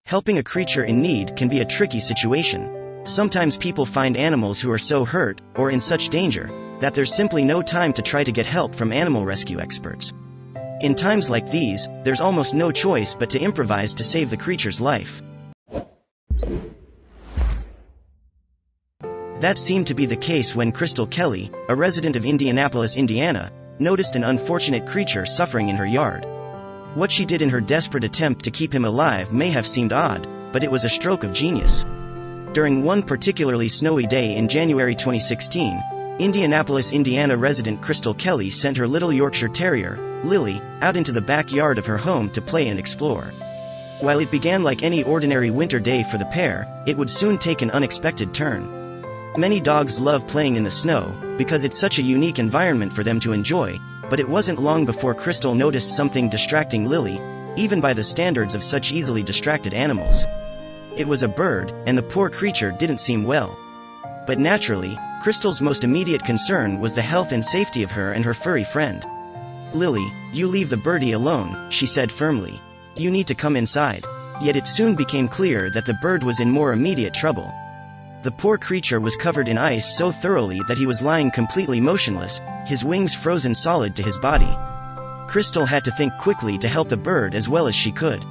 Helping a creature in need can be a tricky situation. Sometimes people find animals who are so hurt, or in such danger, that there's simply no time to try to get help from animal rescue experts. In times like these, there's almost no choice but to improvise to save the creature's life. That seemed to be the case when Crystal Kelley, a resident of Indianapolis, Indiana, noticed an unfortunate creature suffering in her yard. What she did in her desperate attempt to keep him alive may have seemed odd, but it was a stroke of genius. During one particularly snowy day in January 2016, Indianapolis, Indiana resident Crystal Kelley sent her little Yorkshire terrier, Lily, out into the backyard of her home to play and explore. While it began like any ordinary winter day for the pair, it would soon take an unexpected turn. Many dogs love playing in the snow, because it's such a unique environment for them to enjoy, but it wasn't long before Crystal noticed something distracting Lily, even by the standards of such easily distracted animals. It was a bird, and the poor creature didn't seem well. But naturally, Crystal's most immediate concern was the health and safety of her and her furry friend. "Lily, you leave the birdie alone," she said firmly. "You need to come inside." Yet it soon became clear that the bird was in more immediate trouble. The poor creature was covered in ice so thoroughly that he was lying completely motionless, his wings frozen solid to his body. Crystal had to think quickly to help the bird as well as she could.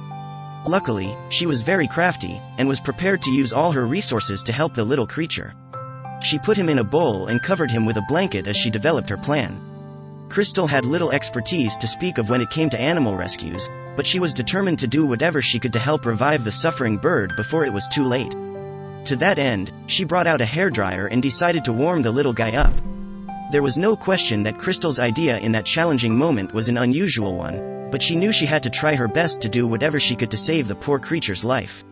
Luckily, she was very crafty, and was prepared to use all her resources to help the little creature. She put him in a bowl and covered him with a blanket as she developed her plan. Crystal had little expertise to speak of when it came to animal rescues, but she was determined to do whatever she could to help revive the suffering bird before it was too late. To that end, she brought out a hairdryer and decided to warm the little guy up. There was no question that Crystal's idea in that challenging moment was an unusual one, but she knew she had to try her best to do whatever she could to save the poor creature's life.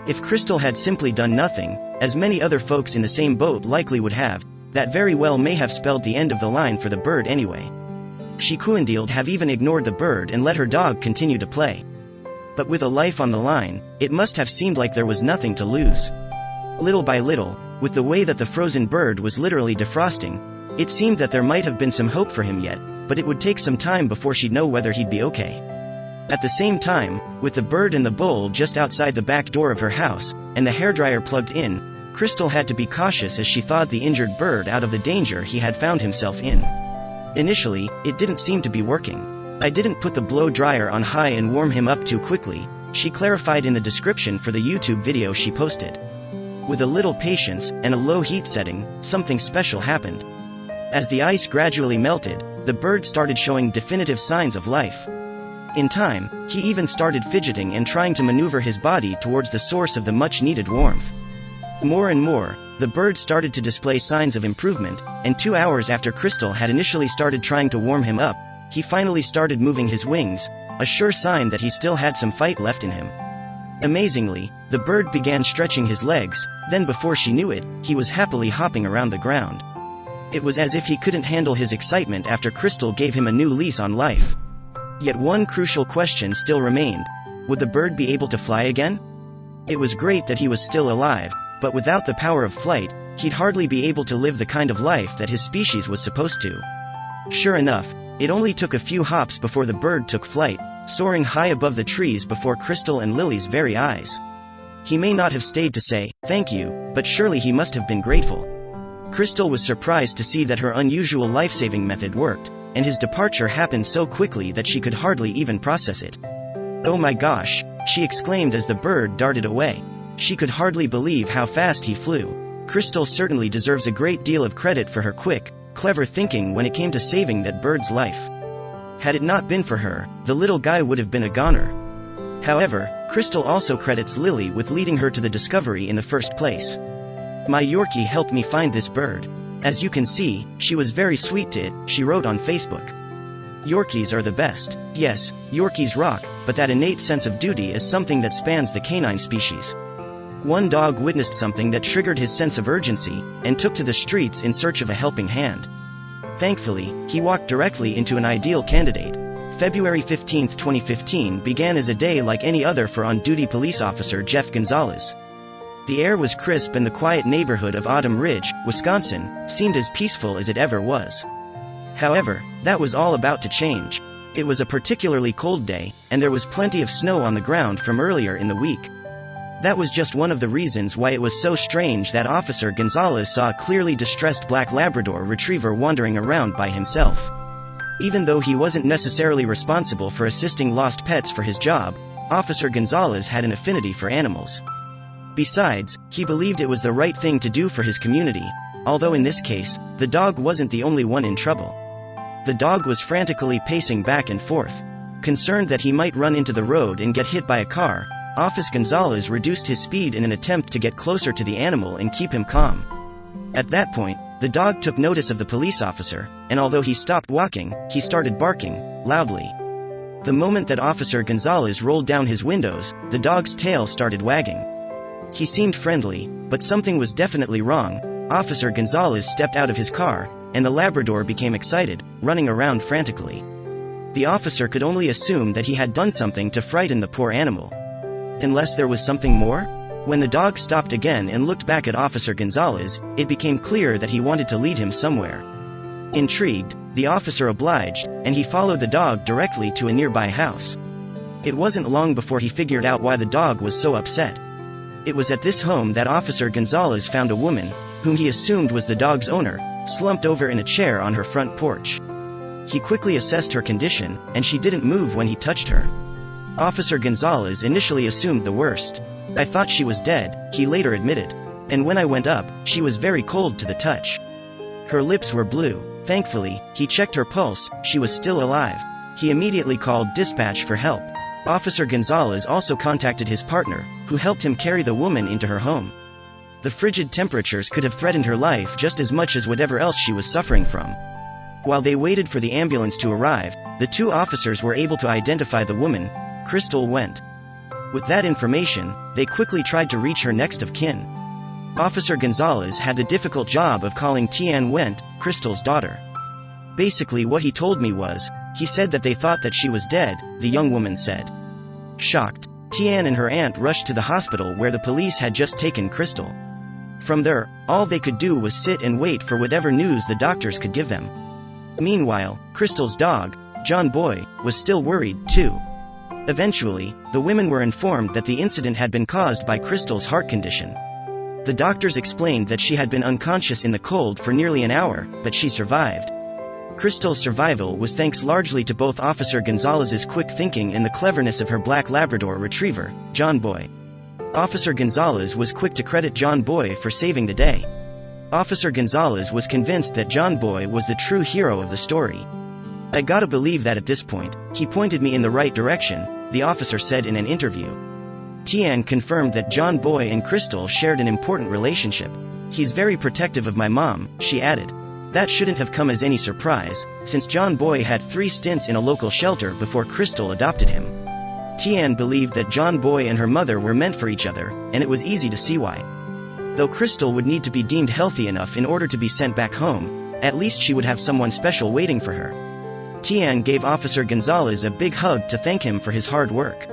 If Crystal had simply done nothing, as many other folks in the same boat likely would have, that very well may have spelled the end of the line for the bird anyway. She couldn't have even ignored the bird and let her dog continue to play. But with a life on the line, it must have seemed like there was nothing to lose. Little by little, with the way that the frozen bird was literally defrosting, it seemed that there might have been some hope for him yet, but it would take some time before she'd know whether he'd be okay. At the same time, with the bird and the bowl just outside the back door of her house, and the hairdryer plugged in, Crystal had to be cautious as she thawed the injured bird out of the danger he had found himself in. Initially, it didn't seem to be working. "I didn't put the blow dryer on high and warm him up too quickly," she clarified in the description for the YouTube video she posted. With a little patience, and a low heat setting, something special happened. As the ice gradually melted, the bird started showing definitive signs of life. In time, he even started fidgeting and trying to maneuver his body towards the source of the much-needed warmth. More and more, the bird started to display signs of improvement, and 2 hours after Crystal had initially started trying to warm him up, he finally started moving his wings, a sure sign that he still had some fight left in him. Amazingly, the bird began stretching his legs, then before she knew it, he was happily hopping around the ground. It was as if he couldn't handle his excitement after Crystal gave him a new lease on life. Yet one crucial question still remained: would the bird be able to fly again? It was great that he was still alive, but without the power of flight, he'd hardly be able to live the kind of life that his species was supposed to. Sure enough, it only took a few hops before the bird took flight, soaring high above the trees before Crystal and Lily's very eyes. He may not have stayed to say, "Thank you," but surely he must have been grateful. Crystal was surprised to see that her unusual life-saving method worked, and his departure happened so quickly that she could hardly even process it. "Oh my gosh," she exclaimed as the bird darted away. She could hardly believe how fast he flew. Crystal certainly deserves a great deal of credit for her quick, clever thinking when it came to saving that bird's life. Had it not been for her, the little guy would have been a goner. However, Crystal also credits Lily with leading her to the discovery in the first place. "My Yorkie helped me find this bird. As you can see, she was very sweet to it," she wrote on Facebook. Yorkies are the best. Yes, Yorkies rock, but that innate sense of duty is something that spans the canine species. One dog witnessed something that triggered his sense of urgency, and took to the streets in search of a helping hand. Thankfully, he walked directly into an ideal candidate. February 15, 2015 began as a day like any other for on-duty police officer Jeff Gonzalez. The air was crisp and the quiet neighborhood of Autumn Ridge, Wisconsin, seemed as peaceful as it ever was. However, that was all about to change. It was a particularly cold day, and there was plenty of snow on the ground from earlier in the week. That was just one of the reasons why it was so strange that Officer Gonzalez saw a clearly distressed black Labrador retriever wandering around by himself. Even though he wasn't necessarily responsible for assisting lost pets for his job, Officer Gonzalez had an affinity for animals. Besides, he believed it was the right thing to do for his community, although in this case, the dog wasn't the only one in trouble. The dog was frantically pacing back and forth. Concerned that he might run into the road and get hit by a car, Officer Gonzalez reduced his speed in an attempt to get closer to the animal and keep him calm. At that point, the dog took notice of the police officer, and although he stopped walking, he started barking loudly. The moment that Officer Gonzalez rolled down his windows, the dog's tail started wagging. He seemed friendly, but something was definitely wrong. Officer Gonzalez stepped out of his car, and the Labrador became excited, running around frantically. The officer could only assume that he had done something to frighten the poor animal. Unless there was something more? When the dog stopped again and looked back at Officer Gonzalez, it became clear that he wanted to lead him somewhere. Intrigued, the officer obliged, and he followed the dog directly to a nearby house. It wasn't long before he figured out why the dog was so upset. It was at this home that Officer Gonzalez found a woman, whom he assumed was the dog's owner, slumped over in a chair on her front porch. He quickly assessed her condition, and she didn't move when he touched her. Officer Gonzalez initially assumed the worst. "I thought she was dead," he later admitted. "And when I went up, she was very cold to the touch. Her lips were blue." Thankfully, he checked her pulse, she was still alive. He immediately called dispatch for help. Officer Gonzalez also contacted his partner, who helped him carry the woman into her home. The frigid temperatures could have threatened her life just as much as whatever else she was suffering from. While they waited for the ambulance to arrive, the two officers were able to identify the woman, Crystal Went. With that information, they quickly tried to reach her next of kin. Officer Gonzalez had the difficult job of calling Tian Went, Crystal's daughter. Basically what he told me was, he said that they thought that she was dead, the young woman said. Shocked, Tian and her aunt rushed to the hospital where the police had just taken Crystal. From there, all they could do was sit and wait for whatever news the doctors could give them. Meanwhile, Crystal's dog, John Boy, was still worried, too. Eventually, the women were informed that the incident had been caused by Crystal's heart condition. The doctors explained that she had been unconscious in the cold for nearly an hour, but she survived. Crystal's survival was thanks largely to both Officer Gonzalez's quick thinking and the cleverness of her black Labrador retriever, John Boy. Officer Gonzalez was quick to credit John Boy for saving the day. Officer Gonzalez was convinced that John Boy was the true hero of the story. "I gotta believe that at this point, he pointed me in the right direction," the officer said in an interview. Tian confirmed that John Boy and Crystal shared an important relationship. "He's very protective of my mom," she added. That shouldn't have come as any surprise, since John Boy had 3 stints in a local shelter before Crystal adopted him. Tian believed that John Boy and her mother were meant for each other, and it was easy to see why. Though Crystal would need to be deemed healthy enough in order to be sent back home, at least she would have someone special waiting for her. Tian gave Officer Gonzalez a big hug to thank him for his hard work.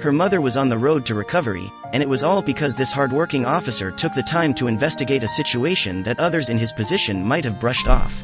Her mother was on the road to recovery, and it was all because this hardworking officer took the time to investigate a situation that others in his position might have brushed off.